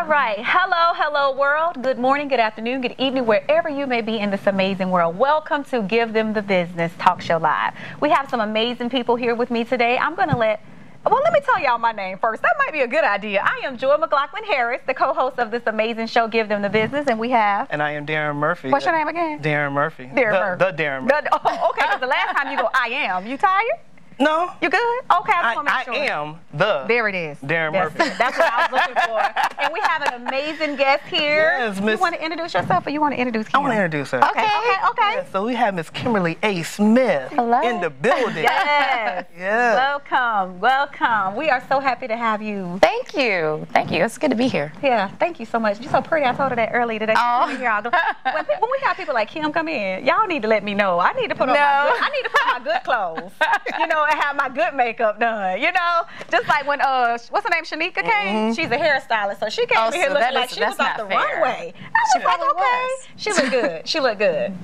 right. Hello world. Good morning, good afternoon, good evening, wherever you may be in this amazing world. Welcome to Give Them the Business Talk Show Live. We have some amazing people here with me today. I'm going to let me tell y'all my name first. That might be a good idea. I am Joy McLaughlin-Harris, the co-host of this amazing show, Give Them the Business, and we have... And I am Darren Murphy. What's your name again? Darren Murphy. Darren Murphy. The Darren Murphy. Okay, because the last time you go, I am. You tired? No. You good? Okay, I just want to make sure. I am the... There it is. Darren Murphy. That's what I was looking for. And we have an amazing guest here. Yes, Miss... You want to introduce yourself or you want to introduce Kim? I want to introduce her. Okay. Yeah, so we have Miss Kimberly A. Smith in the building. Yes. Yeah. Welcome. We are so happy to have you. Thank you. It's good to be here. Yeah, thank you so much. You're so pretty. I told her that earlier today. Oh. When we have people like Kim come in, y'all need to let me know. I need to put on my good clothes, and have my good makeup done, Just like when what's her name, Shanika came. She's a hairstylist, so she came in here looking like she was off the runway. I was like, okay, she looked good. She looked good.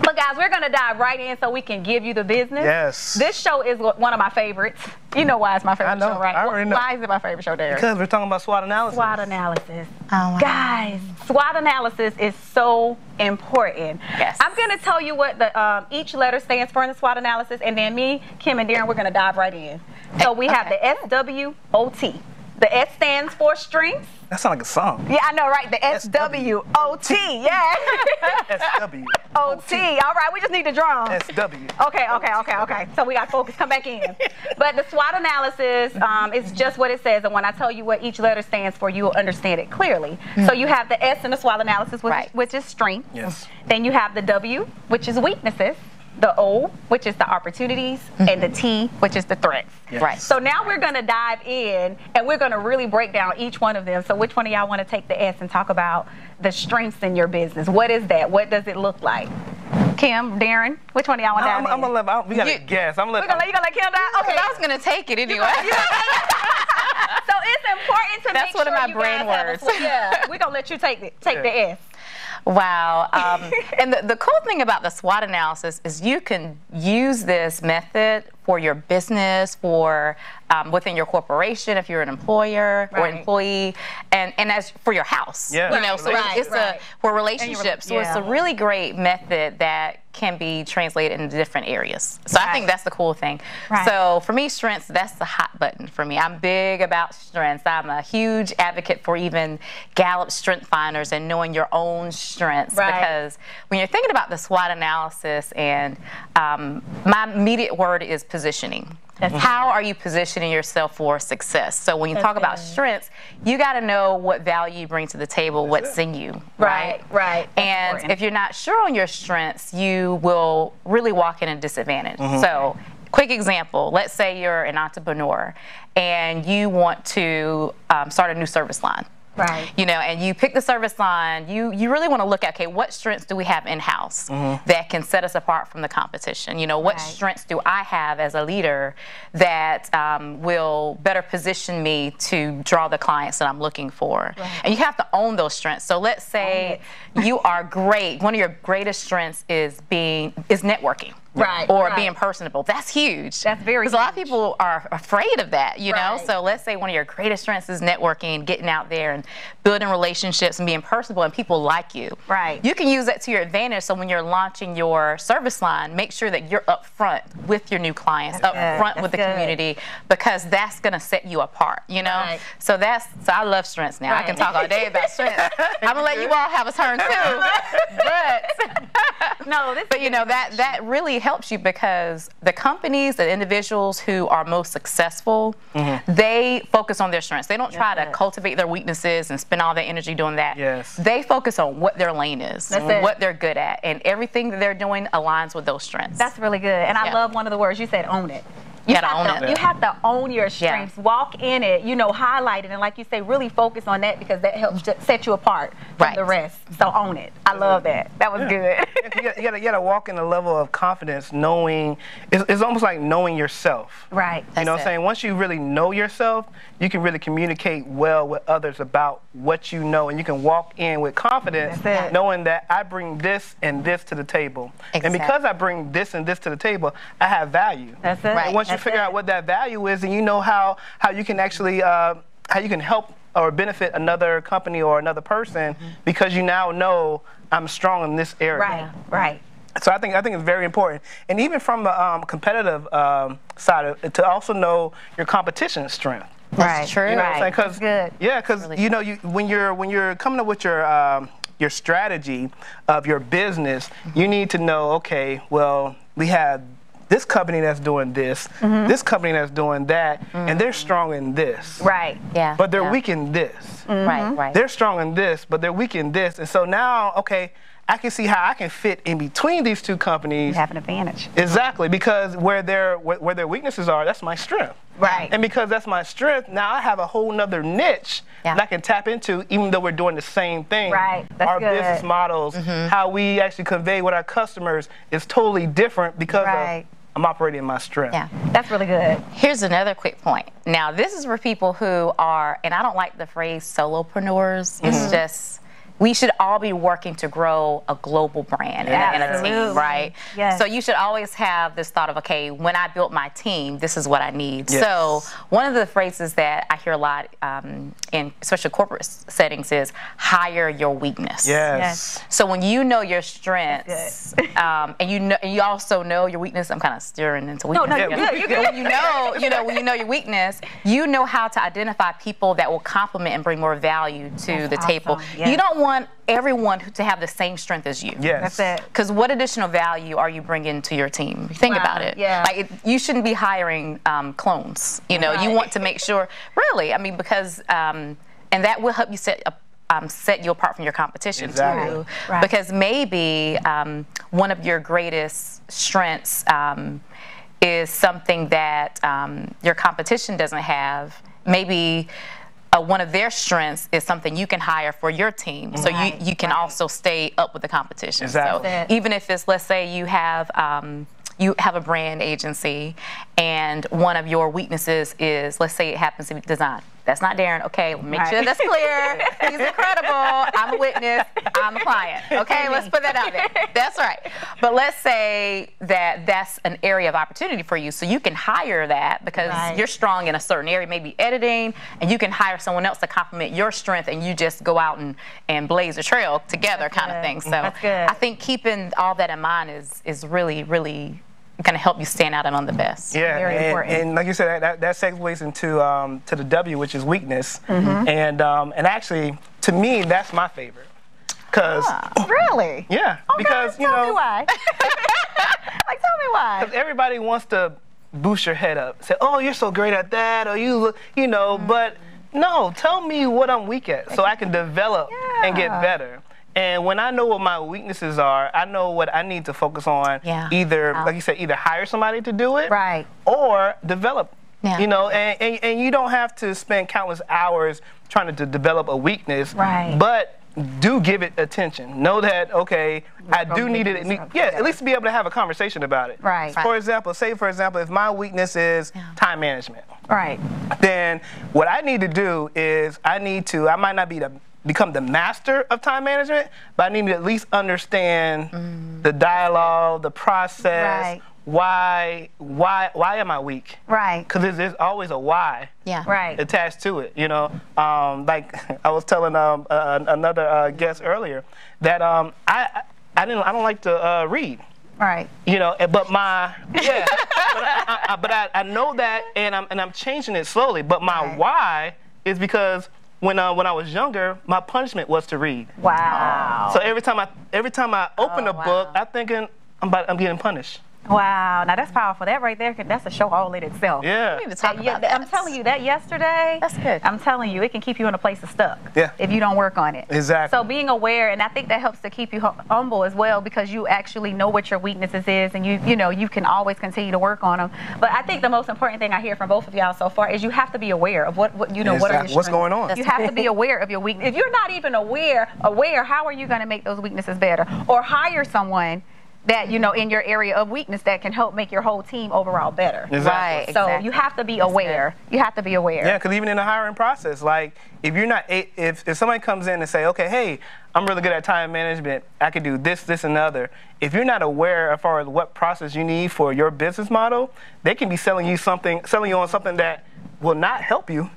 But guys, we're gonna dive right in so we can give you the business. Yes. This show is one of my favorites. You know why it's my favorite show, right? I already know. Why is it my favorite show, Derek? Because we're talking about SWOT analysis. SWOT analysis. Oh, wow. Guys, SWOT analysis is so important. Yes. I'm going to tell you what the each letter stands for in the SWOT analysis, and then me, Kim, and Darren, we're going to dive right in. So we have the SWOT. The S stands for strengths. That sounds like a song. Yeah, I know, right? The SWOT. Yeah. SWOT. All right, we just need the drums. SW. Okay. So we got focus. Come back in. But the SWOT analysis is just what it says. And when I tell you what each letter stands for, you'll understand it clearly. So you have the S in the SWOT analysis, which is strength. Yes. Then you have the W, which is weaknesses. The O, which is the opportunities, and the T, which is the threats. Yes. Right. So now we're going to dive in, and we're going to really break down each one of them. So which one of y'all want to take the S and talk about the strengths in your business? What is that? What does it look like? Kim, Darren, which one of y'all want to dive in? I'm going to let, we got to guess. You going to let Kim dive? Okay. I was going to take it anyway. So it's important to That's make one sure of my you brain guys words. Yeah, we're going to let you take the S. Wow. And the cool thing about the SWOT analysis is you can use this method for your business, for within your corporation, if you're an employer or employee, and as for your house. Yeah. So it's for relationships. So it's a really great method that can be translated into different areas. So I think that's the cool thing. So for me, strengths, that's the hot button for me. I'm big about strengths. I'm a huge advocate for even Gallup strength finders and knowing your own strengths. Because when you're thinking about the SWOT analysis, and my immediate word is positioning. How are you positioning yourself for success? So when you talk about strengths, you got to know what value you bring to the table, what's in you, right? And if you're not sure on your strengths, you will really walk in a disadvantage. So quick example, let's say you're an entrepreneur and you want to start a new service line. And you pick the service line, you really want to look at, okay, what strengths do we have in-house that can set us apart from the competition? What strengths do I have as a leader that will better position me to draw the clients that I'm looking for? And you have to own those strengths. So let's say you are great. One of your greatest strengths is networking. Or being personable. That's huge. That's very huge. Because a lot of people are afraid of that, know? So let's say one of your greatest strengths is networking, getting out there and building relationships and being personable, and people like you. You can use that to your advantage. So when you're launching your service line, make sure that you're up front with your new clients, up front with the community, because that's going to set you apart, So so I love strengths now. I can talk all day about strengths. I'm going to let you all have a turn too. But that really helps you, because the companies, the individuals who are most successful, they focus on their strengths. They don't try to cultivate their weaknesses and spend all their energy doing that. They focus on what their lane is, what they're good at, and everything that they're doing aligns with those strengths. That's really good. And I love one of the words you said, own it. You have to own it. You have to own your strengths, walk in it, highlight it, and like you say, really focus on that, because that helps to set you apart from the rest. So own it. I love that. That was good. You gotta walk in a level of confidence, knowing, it's almost like knowing yourself. You know what I'm saying? Once you really know yourself, you can really communicate well with others about what you know, and you can walk in with confidence, knowing that I bring this and this to the table. And because I bring this and this to the table, I have value. That's it. And once you figure out what that value is, and you know how you can actually how you can help or benefit another company or another person because you now know I'm strong in this area. Right, right. So I think it's very important, and even from the competitive side, to also know your competition's strength. That's true. You know right. what I'm saying? Because really you know, when you're coming up with your strategy of your business, you need to know, okay, well, we have this company that's doing this, this company that's doing that, and they're strong in this. Right. Yeah. But they're weak in this. Right, right. They're strong in this, but they're weak in this. And so now, okay, I can see how I can fit in between these two companies. You have an advantage. Exactly, because where their weaknesses are, that's my strength. Right. And because that's my strength, now I have a whole nother niche that I can tap into, even though we're doing the same thing. Right. That's our good. business models, how we actually convey with our customers is totally different because of I'm operating in my strength. Yeah. That's really good. Here's another quick point. Now, this is for people who are, and I don't like the phrase solopreneurs. It's just, we should all be working to grow a global brand and a team, right? Yes. So you should always have this thought of, okay, when I built my team, this is what I need. Yes. So one of the phrases that I hear a lot in especially corporate settings is hire your weakness. Yes. So when you know your strengths, and you also know your weakness, I'm kind of steering into weakness. No, you're good. You're good. When you know your weakness, you know how to identify people that will complement and bring more value to the table. Yes. You don't want everyone to have the same strength as you. Yes. That's it. Because what additional value are you bringing to your team? Think about it. Yeah. Like you shouldn't be hiring clones. You know, you want to make sure. Really, I mean, because and that will help you set you apart from your competition too. Right. Because maybe one of your greatest strengths is something that your competition doesn't have. Maybe one of their strengths is something you can hire for your team, so you can also stay up with the competition. Exactly. So even if it's, let's say you have a brand agency and one of your weaknesses is, let's say it happens to be design. That's not Darren. Okay, make sure that's clear. He's incredible. I'm a witness. I'm a client. Okay, let's put that out there. That's right. But let's say that that's an area of opportunity for you, so you can hire that because you're strong in a certain area, maybe editing, and you can hire someone else to complement your strength, and you just go out and blaze a trail together, kind of thing. So I think keeping all that in mind is really, really going to help you stand out among the best. Yeah, Very important. And like you said, that segues into to the W, which is weakness. And actually, to me, that's my favorite. Cause really? Yeah, because you know. Tell me why. Like, tell me why. Because everybody wants to boost your head up, say, "Oh, you're so great at that," or "You look," you know. But no, tell me what I'm weak at, so I can develop and get better. And when I know what my weaknesses are, I know what I need to focus on. Either, like you said, either hire somebody to do it, or develop. You know, and you don't have to spend countless hours trying to develop a weakness, but do give it attention. Know that, okay, I do need it. At least to be able to have a conversation about it. For example, if my weakness is time management, then what I need to do is I might not become the master of time management, but I need to at least understand the dialogue, the process. Why am I weak? Because there's always a why attached to it. You know, like I was telling another guest earlier that I don't like to read. You know, but I know that, and I'm changing it slowly. But my why is because when I was younger, my punishment was to read. So every time I open a book, I'm thinking I'm getting punished. Wow, now that's powerful. That right there, that's a show all in itself. Yeah. We need to talk about that. I'm telling you, that yesterday, that's good. I'm telling you, it can keep you in a place of stuck if you don't work on it. Exactly. So being aware, and I think that helps to keep you humble as well, because you actually know what your weaknesses is, and you know you can always continue to work on them. But I think the most important thing I hear from both of y'all so far is you have to be aware of what you know. What are your strengths? What's going on? You have to be aware of your weakness. If you're not even aware, how are you going to make those weaknesses better? Or hire someone that, you know, in your area of weakness that can help make your whole team overall better. So you have to be aware. You have to be aware. Yeah, because even in the hiring process, like if you're not, if somebody comes in and say, okay, hey, I'm really good at time management, I can do this, this, and the other. If you're not aware as far as what process you need for your business model, they can be selling you on something that will not help you.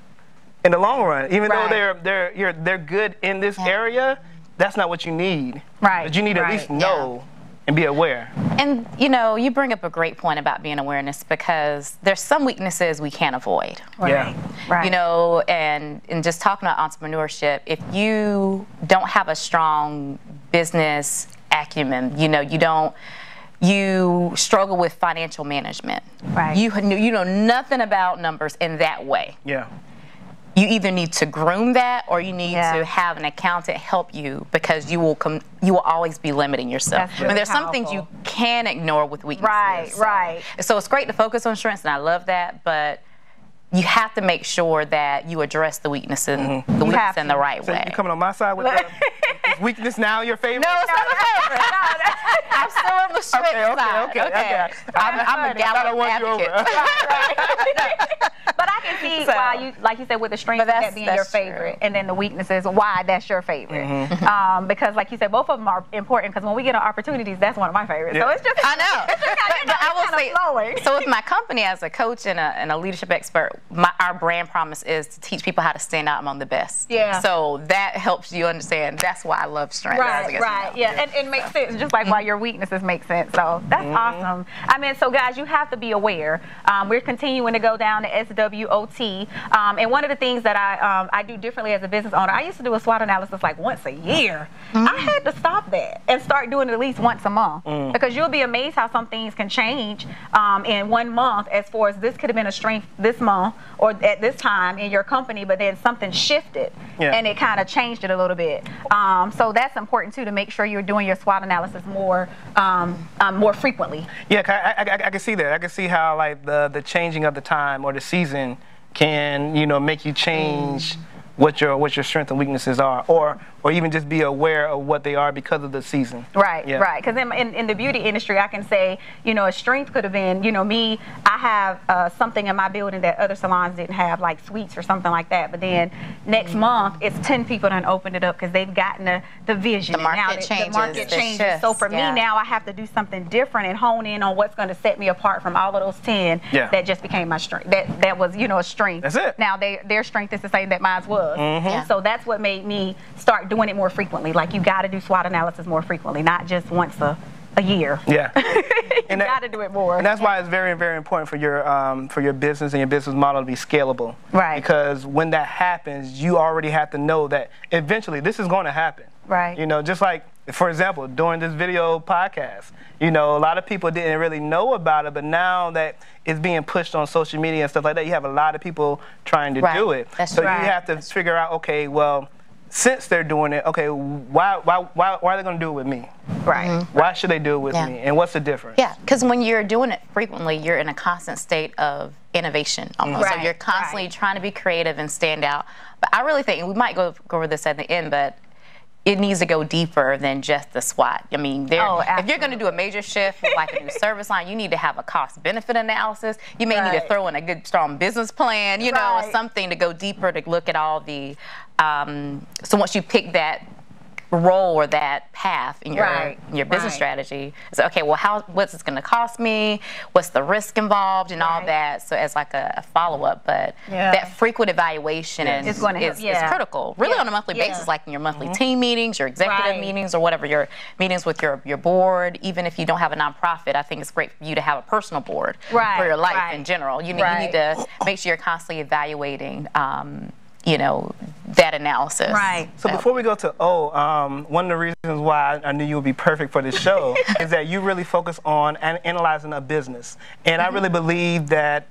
in the long run. Even though they're good in this area, that's not what you need. Right. But you need to at least know and be aware. And, you know, you bring up a great point about being awareness, because there's some weaknesses we can't avoid. Right. Yeah. Right. You know, and just talking about entrepreneurship, if you don't have a strong business acumen, you know, you struggle with financial management. Right. You know nothing about numbers in that way. Yeah. You either need to groom that, or you need to have an accountant help you, because you will always be limiting yourself. That's really there's some things you can ignore with weaknesses. Right. So it's great to focus on strengths, and I love that, but you have to make sure that you address the weakness in the right way. You coming on my side with the weakness now your favorite? No, it's not my favorite. I'm still on the strength side. Okay. I'm a gallant advocate. But I can see why you, like you said, with the strengths of that being your favorite, and then the weaknesses, why that's your favorite. Because, like you said, both of them are important. Because when we get on opportunities, that's one of my favorites. So it's just, I know. It's just kind of so with my company as a coach and a leadership expert, our brand promise is to teach people how to stand out among the best. Yeah. So that helps you understand. That's why I love strength. Right. Yeah. And it makes sense, just like why your weaknesses make sense. So that's awesome. I mean, so guys, you have to be aware. We're continuing to go down to SWOT. And one of the things that I do differently as a business owner, I used to do a SWOT analysis like once a year. I had to stop that and start doing it at least once a month, because you'll be amazed how some things can change in 1 month, as far as this could have been a strength this month or at this time in your company, but then something shifted and it kind of changed it a little bit. So that's important too, to make sure you're doing your SWOT analysis more frequently. Yeah, I can see that. I can see how like the changing of the time or the season can, you know, make you change what your strengths and weaknesses are, or even just be aware of what they are because of the season. Right. Because in the beauty industry, I can say, you know, a strength could have been, you know, me, I have something in my building that other salons didn't have, like suites or something like that. But then next month, it's 10 people that opened it up because they've gotten the vision. The market changes. The market changes. So for me now, I have to do something different and hone in on what's going to set me apart from all of those 10 that just became my strength. That was, you know, a strength. That's it. Now their strength is the same that mine was. So that's what made me start doing it more frequently. Like, you got to do SWOT analysis more frequently, not just once a year. Yeah. You got to do it more. And that's why it's very, very important for your business and your business model to be scalable. Right. Because when that happens, you already have to know that eventually this is going to happen. Right. You know, just like, for example, during this video podcast, you know, a lot of people didn't really know about it, but now that it's being pushed on social media and stuff like that, you have a lot of people trying to do it. So you have to figure out, okay, well, since they're doing it, okay, why are they going to do it with me? Right. Why should they do it with me? And what's the difference? Yeah, because when you're doing it frequently, you're in a constant state of innovation almost. So you're constantly trying to be creative and stand out. But I really think, and we might go over this at the end, but it needs to go deeper than just the SWOT. I mean, if you're going to do a major shift, like a new service line, you need to have a cost-benefit analysis. You may need to throw in a good, strong business plan, you know, or something to go deeper to look at all the. So once you pick that role or that path in your business strategy, it's okay, well, what's this going to cost me? What's the risk involved and all that? So as like a follow-up, but that frequent evaluation is critical. Really on a monthly basis, like in your monthly team meetings, your executive meetings, or whatever, your meetings with your board. Even if you don't have a nonprofit, I think it's great for you to have a personal board for your life in general. You need to make sure you're constantly evaluating you know, that analysis. Right. So before we go to one of the reasons why I knew you would be perfect for this show is that you really focus on analyzing a business. And I really believe that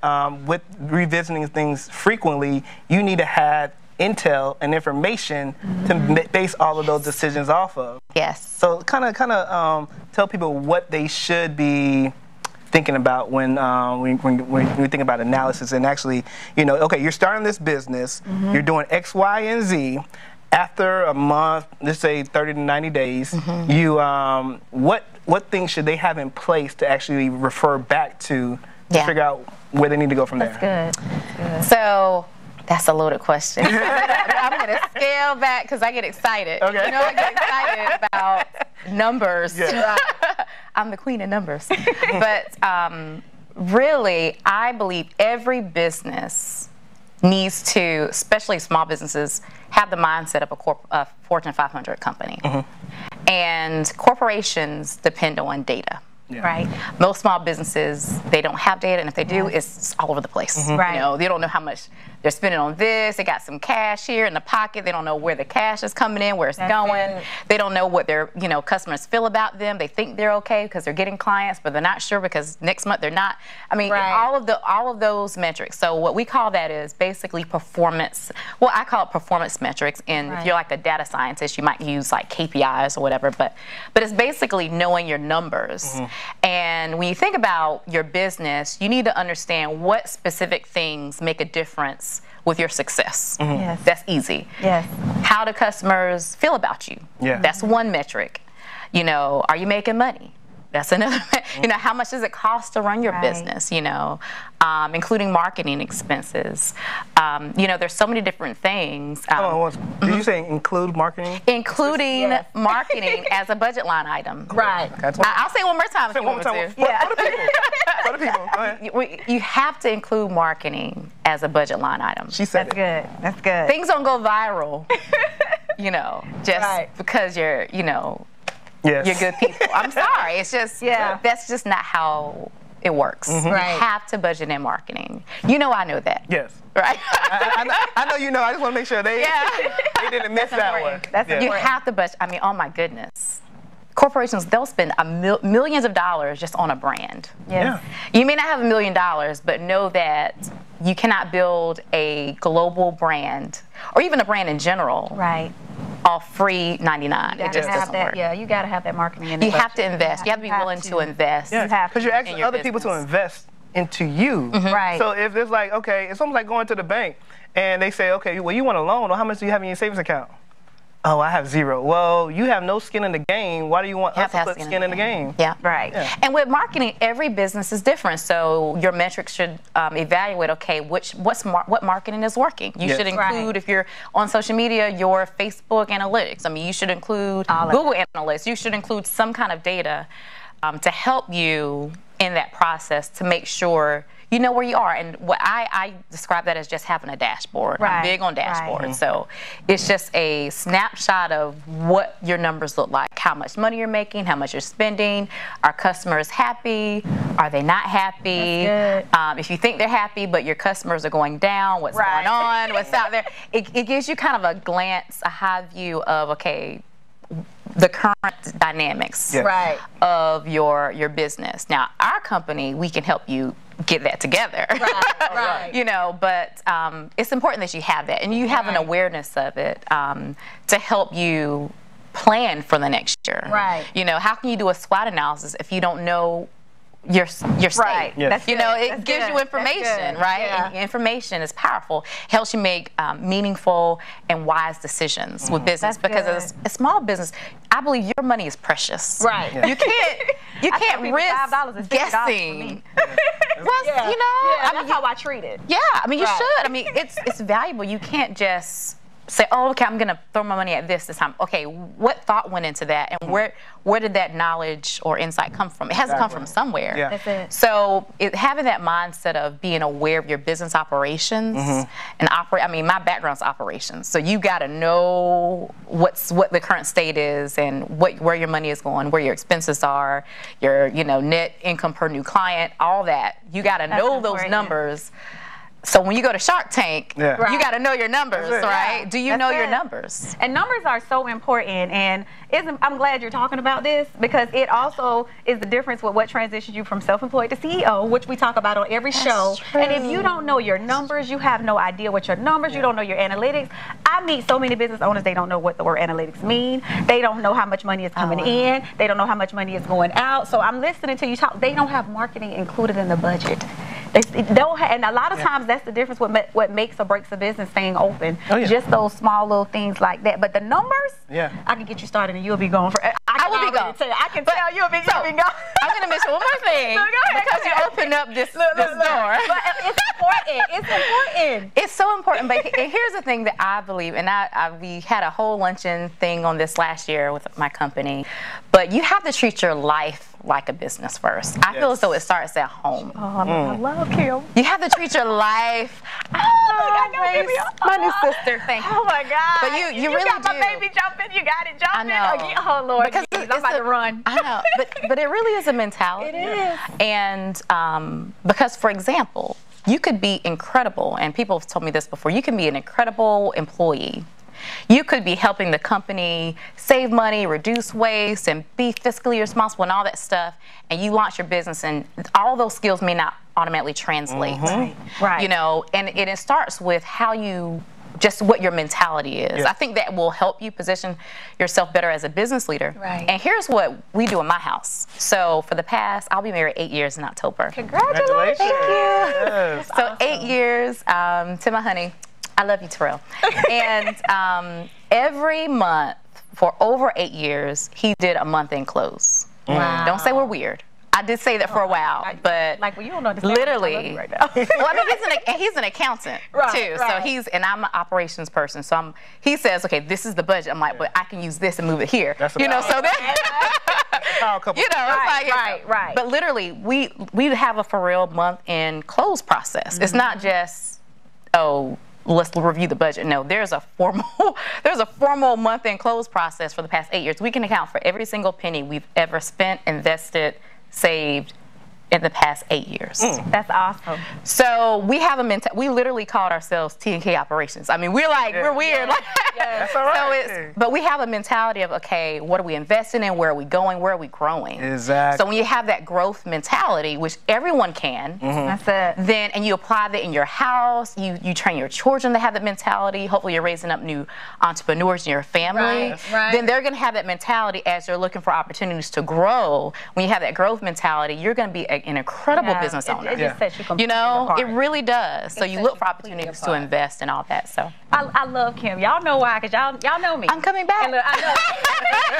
with revisiting things frequently, you need to have intel and information to base all of those decisions off of. Yes. So kind of tell people what they should be thinking about when you think about analysis and actually, you know, okay, you're starting this business, you're doing X, Y, and Z. After a month, let's say 30 to 90 days, you what things should they have in place to actually refer back to figure out where they need to go from there? That's good. So that's a loaded question. I'm going to scale back because I get excited. Okay. You know, I get excited about numbers. Yeah. I'm the queen of numbers. But really, I believe every business needs to, especially small businesses, have the mindset of a Fortune 500 company. And corporations depend on data. Right. Most small businesses, they don't have data, and if they do, it's all over the place. Right. You know, they don't know how much they're spending on this. They got some cash here in the pocket. They don't know where the cash is coming in, where it's going. They don't know what their customers feel about them. They think they're okay because they're getting clients, but they're not sure because next month they're not. I mean, all of those metrics. So what we call that is basically performance. Well, I call it performance metrics. And if you're like a data scientist, you might use like KPIs or whatever. But it's basically knowing your numbers. And when you think about your business, you need to understand what specific things make a difference with your success. That's easy. How do customers feel about you? That's one metric. You know, are you making money? That's another. You know, how much does it cost to run your business? You know, including marketing expenses. You know, there's so many different things. Did you say include marketing? Including marketing as a budget line item. Right. I'll say it one more time if you want me to. For the people. Go ahead. You have to include marketing as a budget line item. She said That's good. That's good. Things don't go viral, you know, just because you're, you know, you're good people. I'm sorry. It's just, that's just not how it works. You have to budget in marketing. You know I know that. Yes. Right? I know you know. I just want to make sure they didn't miss that one. That's You have to budget. I mean, oh my goodness. Corporations, they'll spend millions of dollars just on a brand. You may not have $1 million, but know that you cannot build a global brand, or even a brand in general, off free 99. It just doesn't work. Yeah, you got to have that marketing in there. You have to invest. You have to be willing to invest. Because you're asking other people to invest into you. So if it's like, okay, it's almost like going to the bank, and they say, okay, well, you want a loan, or how much do you have in your savings account? Oh, I have zero. Well, you have no skin in the game. Why do you want us to put skin in the game? And with marketing, every business is different. So your metrics should evaluate, okay, what marketing is working. You should include, if you're on social media, your Facebook analytics. I mean, you should include Google Analytics. You should include some kind of data to help you in that process to make sure you know where you are. And what I describe that as just having a dashboard. I'm big on dashboards. So it's just a snapshot of what your numbers look like, how much money you're making, how much you're spending. Are customers happy? Are they not happy? If you think they're happy, but your customers are going down, what's going on? What's out there? It gives you kind of a glance, a high view of, okay, the current dynamics of your business. Now, our company, we can help you get that together. You know, but it's important that you have that, and you have an awareness of it to help you plan for the next year. You know, how can you do a SWOT analysis if you don't know your state? You know, it gives you information, and information is powerful. Helps you make meaningful and wise decisions with business, because as a small business, I believe your money is precious. You can't risk guessing. Well, you know, I mean, that's how I treat it. I mean, you should. I mean, it's valuable. You can't just say, oh, okay, I'm going to throw my money at this time. Okay, what thought went into that, and where did that knowledge or insight come from? It has to come from somewhere. That's it. So having that mindset of being aware of your business operations and I mean, my background's operations, so you got to know what the current state is, and where your money is going, where your expenses are, your net income per new client, all that. You got to know those numbers. So when you go to Shark Tank, you got to know your numbers, right? Do you know your numbers? And numbers are so important, and I'm glad you're talking about this, because it also is the difference with what transitions you from self-employed to CEO, which we talk about on every show. True. And if you don't know your numbers, you have no idea what your numbers, you don't know your analytics. I meet so many business owners, they don't know what the word analytics mean. They don't know how much money is coming in. They don't know how much money is going out. So I'm listening to you talk. They don't have marketing included in the budget. And a lot of times that's the difference what makes or breaks a business staying open. Just those small little things like that. But the numbers, I can get you started and you'll be going for. I will be going. I can tell you'll be going. I'm going to mention one more thing because you opened up this door. But it's important. It's important. It's so important. But here's the thing that I believe, and we had a whole luncheon thing on this last year with my company. But you have to treat your life like a business first. I feel as though it starts at home. Oh, I love Kim. You have to treat your life. My new sister. Thank you. Oh my God. But you really got do. my baby jumping. You got it jumping. I know. Oh Lord, because I'm about to run. I know. But it really is a mentality. It is. And because, for example, you could be incredible, and people have told me this before. You can be an incredible employee. You could be helping the company save money, reduce waste, and be fiscally responsible and all that stuff, and you launch your business, and all those skills may not automatically translate. Right. You know, and it starts with how you, just what your mentality is. Yeah. I think that will help you position yourself better as a business leader. Right. And here's what we do in my house. So for the past, I'll be married 8 years in October. Congratulations. Thank you. Yes. So awesome. 8 years to my honey. I love you, Terrell. And every month for over 8 years, he did a month-end close. Wow. Don't say we're weird. I did say that for a while, but like, well, you don't understand literally right now. well, I mean, he's an accountant too, so and I'm an operations person, so he says, okay, this is the budget. I'm like, but I can use this and move it here. That's you know, so right. But literally, we have a for real month-end close process. It's not just, oh, let's review the budget. No, there's a formal month-end close process for the past 8 years. We can account for every single penny we've ever spent, invested, saved in the past 8 years. That's awesome. So we have we literally called ourselves T&K Operations. I mean, we're weird. That's all right. So but we have a mentality of, okay, what are we investing in? Where are we going? Where are we growing? Exactly. So when you have that growth mentality, which everyone can, That's it. then, and you apply that in your house, you train your children to have that mentality. Hopefully you're raising up new entrepreneurs in your family. Right. Then they're going to have that mentality as they're looking for opportunities to grow. When you have that growth mentality, you're going to be an incredible business owner. It just sets you completely You know, apart. it really does. So you look for opportunities to invest and all that. So I love Kim. Y'all know why, because y'all know me. I'm coming back. And look, I know.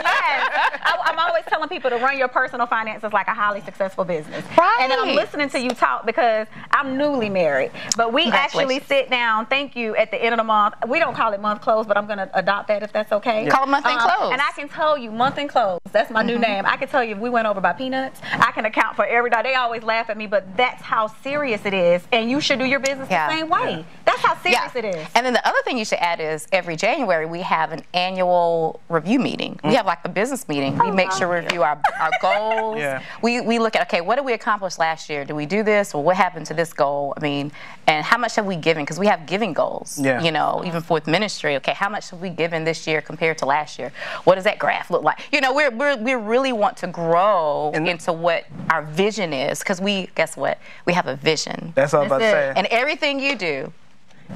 Yes. I'm always telling people to run your personal finances like a highly successful business. Right. And then I'm listening to you talk because I'm newly married. But we actually sit down, thank you, at the end of the month. We don't call it month close, but I'm going to adopt that if that's okay. Call it month-end close. And I can tell you, month-end close, that's my new name. I can tell you if we went over by peanuts, I can account for every day. They always laugh at me, but that's how serious it is. And you should do your business the same way. That's how serious it is. And then the other thing you should add is every January we have an annual review meeting. We have like a business meeting. We make sure we review our goals. We look at, okay, what did we accomplish last year? Did we do this? Or what happened to this goal? I mean, and how much have we given? Because we have giving goals, you know, even for ministry. Okay, how much have we given this year compared to last year? What does that graph look like? You know, we really want to grow into what our vision is, because guess what? We have a vision. That's all I'm about to say. And everything you do,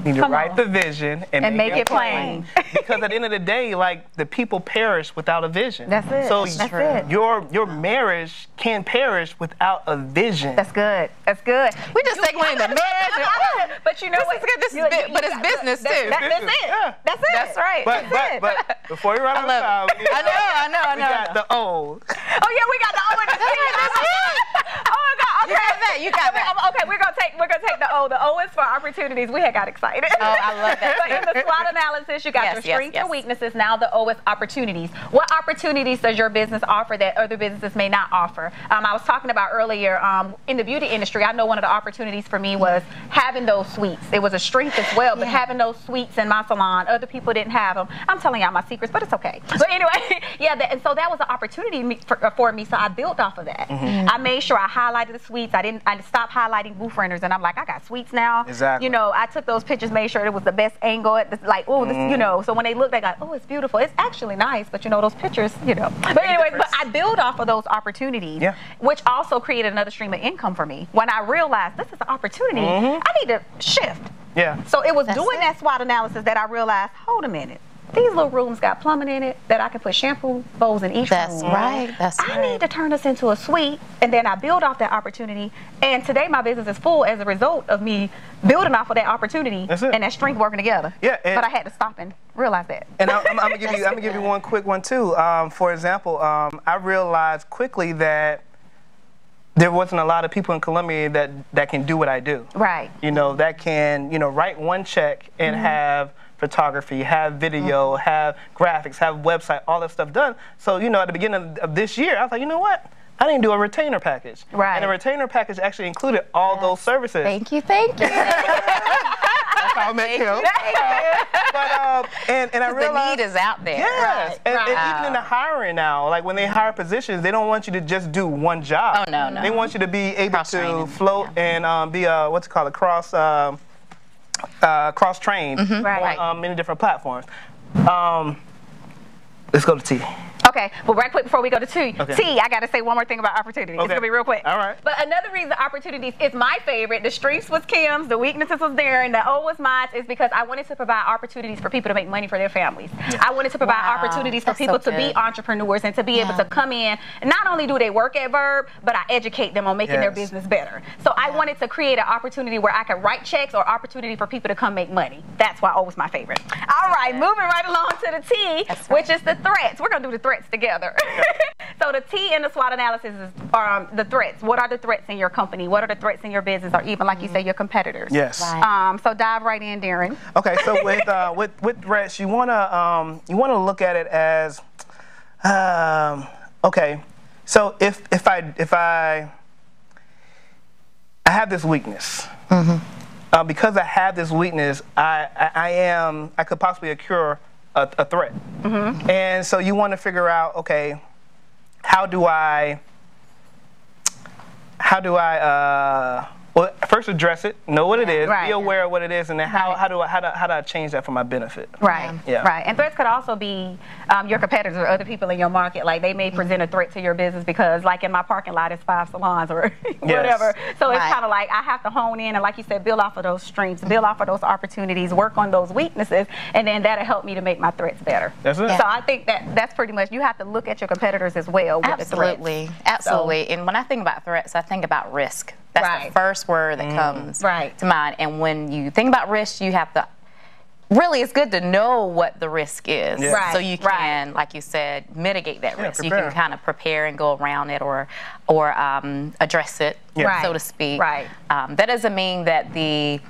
you need to write the vision and make it plain. Because at the end of the day, like, the people perish without a vision. That's it. So That's it. your marriage can perish without a vision. That's good. That's good. we just take one in the marriage. But you know what? This is but it's business too. That's it. Yeah. That's it. That's right. But before you run out of time, I know. we got the O. Oh yeah, we got the O in the C. Oh my God. Okay. You got that. Okay, we're gonna take the O. The O is for opportunities. We had got excited. Oh, I love that. So in the SWOT analysis, you got your strengths and weaknesses. Now the O is opportunities. What opportunities does your business offer that other businesses may not offer? I was talking about earlier in the beauty industry. I know one of the opportunities for me was having those suites. It was a strength as well, but having those suites in my salon, other people didn't have them. I'm telling y'all my secrets, but it's okay. But anyway, and so that was an opportunity for me. So I built off of that. I made sure I highlighted the suites. I stopped highlighting booth renters, and I'm like, I got suites now. Exactly. You know, I took those pictures, made sure it was the best angle. You know, so when they look, they go, oh, it's beautiful. It's actually nice, but you know, those pictures, you know. But anyway, but I build off of those opportunities, which also created another stream of income for me. When I realized this is an opportunity, I need to shift. So it was doing that SWOT analysis that I realized, hold a minute. These little rooms got plumbing in it that I can put shampoo bowls in each room. That's right. I need to turn this into a suite, and then I build off that opportunity. And today my business is full as a result of me building off of that opportunity and that strength working together. But I had to stop and realize that. And I'm gonna give you one quick one too. For example, I realized quickly that there wasn't a lot of people in Columbia that can do what I do. Right. You know, that can, you know, write one check and have photography, have video, have graphics, have website, all that stuff done. So, you know, at the beginning of this year, I was like, you know what? I didn't do a retainer package. Right. And the retainer package actually included all those services. Thank you, thank you. That's how I met Kim. And I realized the need is out there. Yes. And even in the hiring now, like when they hire positions, they don't want you to just do one job. Oh, no. They want you to be able to float and be a, what's it called, a cross-trained on many different platforms. Let's go to T. Okay, well, right quick before we go to T, I got to say one more thing about opportunity. It's going to be real quick. All right. But another reason opportunities is my favorite. The strengths was Kim's, the weaknesses was there, and the O was mine, is because I wanted to provide opportunities for people to make money for their families. Yeah. I wanted to provide opportunities for people to be entrepreneurs and to be able to come in. And not only do they work at Verb, but I educate them on making their business better. So I wanted to create an opportunity where I could write checks or opportunity for people to come make money. That's why O was my favorite. All right, moving right along to the T, which is the threats. We're going to do the threats together. So the T in the SWOT analysis is the threats. What are the threats in your company? What are the threats in your business, or even, like you say, your competitors? Yes. So dive right in, Darren. Okay. So with threats, you wanna look at it as okay. So if I have this weakness, because I have this weakness, I could possibly occur a threat. And so you want to figure out, okay, how do I well, first address it, know what it is, be aware of what it is, and then how do I change that for my benefit? Right. And threats could also be your competitors or other people in your market. Like they may present a threat to your business because, like in my parking lot, it's 5 salons or whatever. So it's kind of like I have to hone in and, like you said, build off of those strengths, build off of those opportunities, work on those weaknesses, and then that'll help me to make my threats better. That's it. So I think that's pretty much, you have to look at your competitors as well with the threats. Absolutely. And when I think about threats, I think about risk. That's the first word that comes to mind. And when you think about risk, you have to really, it's good to know what the risk is. So you can, like you said, mitigate that risk. You can kind of prepare and go around it or address it, so to speak. That doesn't mean that the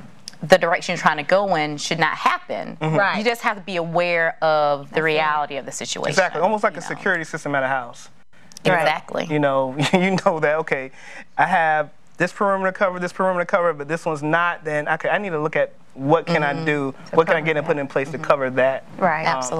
direction you're trying to go in should not happen. You just have to be aware of the reality of the situation. Exactly. Almost like a security system at a house. Exactly. You know that, okay, I have this perimeter covered, but this one's not, then I need to look at what can I do, what can I get and put in place to cover that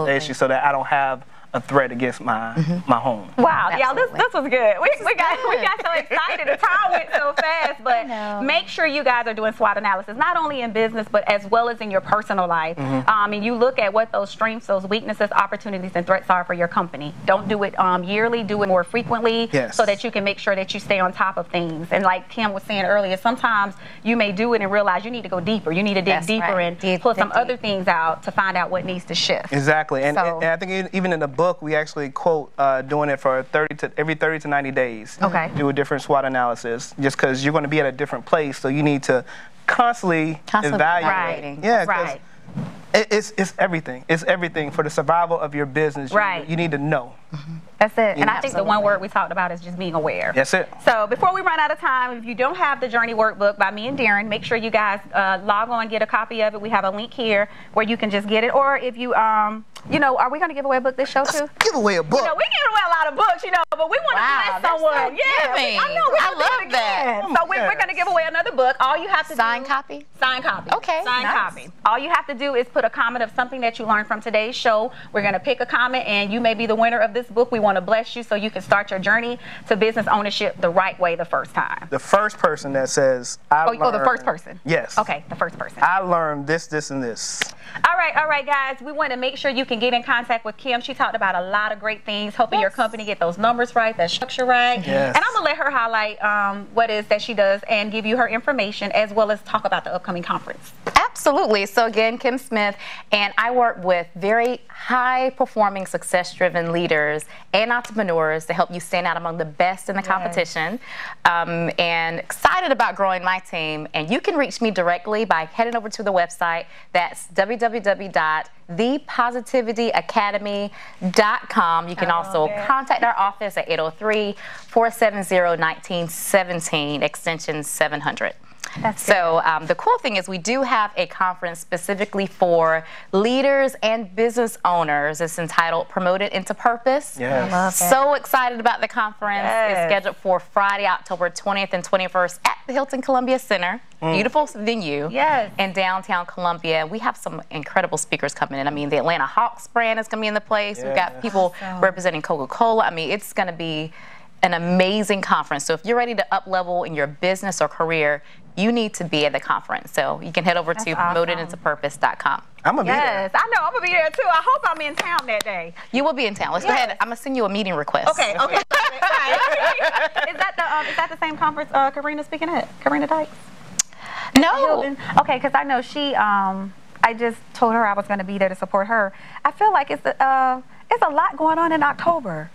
issue so that I don't have a threat against my home. Wow, y'all, this was good. We got so excited. The time went so fast, but make sure you guys are doing SWOT analysis, not only in business, but as well as in your personal life. And you look at what those strengths, those weaknesses, opportunities, and threats are for your company. Don't do it yearly, do it more frequently so that you can make sure that you stay on top of things. And like Kim was saying earlier, sometimes you may do it and realize you need to go deeper. You need to dig deeper and pull some other things out to find out what needs to shift. Exactly. And I think even in the book, we actually quote doing it for every 30 to 90 days. Do a different SWOT analysis, just because you're going to be at a different place, so you need to constantly evaluate. It's everything. It's everything for the survival of your business. You need to know. That's it. And I think the one word we talked about is just being aware. That's it. So before we run out of time, if you don't have the Journey Workbook by me and Darren, make sure you guys log on, get a copy of it. We have a link here where you can just get it. Or if you, are we going to give away a book this show too? Give away a book. We give away a lot of books, but we want to bless someone. I know. I love that. So we're going to give away another book. All you have to Signed copy? Signed copy. Okay. Signed copy. All you have to do is put a comment of something that you learned from today's show. We're going to pick a comment, and you may be the winner of this book. We want to bless you so you can start your journey to business ownership the right way the first time. The first person that says, the first person. Yes. Okay, the first person. I learned this, this, and this. All right, guys. We want to make sure you can get in contact with Kim. She talked about a lot of great things, helping your company get those numbers right, that structure right. And I'm going to let her highlight what it is that she does and give you her information, as well as talk about the upcoming conference. Absolutely. So again, Kim Smith, and I work with very high-performing, success-driven leaders and entrepreneurs to help you stand out among the best in the competition. And excited about growing my team. And you can reach me directly by heading over to the website. That's www.thepositivityacademy.com. You can also contact our office at 803-470-1917, extension 700. So the cool thing is we do have a conference specifically for leaders and business owners. It's entitled Promoted into Purpose. Yes. I love it. So excited about the conference. It's scheduled for Friday, October 20th and 21st at the Hilton Columbia Center. Beautiful venue in downtown Columbia. We have some incredible speakers coming in. I mean, the Atlanta Hawks brand is going to be in the place. We've got people representing Coca-Cola. I mean, it's going to be an amazing conference. So if you're ready to up-level in your business or career, you need to be at the conference. So you can head over to promotedintopurpose.com. I'm going to be there. Yes, I know. I'm going to be there, too. I hope I'm in town that day. You will be in town. Let's go ahead. I'm going to send you a meeting request. Okay, okay. Right. Is that the same conference Karina's speaking at? Karina Dykes? No. Okay, because I know she, I just told her I was going to be there to support her. I feel like it's a lot going on in October.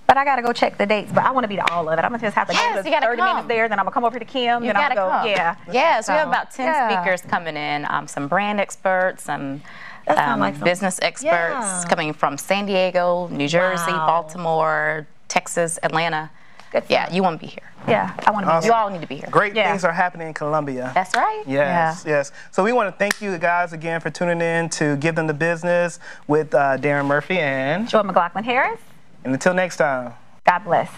But I got to go check the dates. But I want to be to all of it. I'm going to just have to go 30 minutes there. Then I'm going to come over to Kim. You got to go. Yeah. Yeah, so we have about 10 speakers coming in. Some brand experts, some business experts coming from San Diego, New Jersey, Baltimore, Texas, Atlanta. Yeah, you want to be here. Yeah, I want to be here. You all need to be here. Great things are happening in Columbia. That's right. Yes, yes. So we want to thank you guys again for tuning in to Give Them the Business with Darren Murphy and Joy McLaughlin Harris. And until next time. God bless.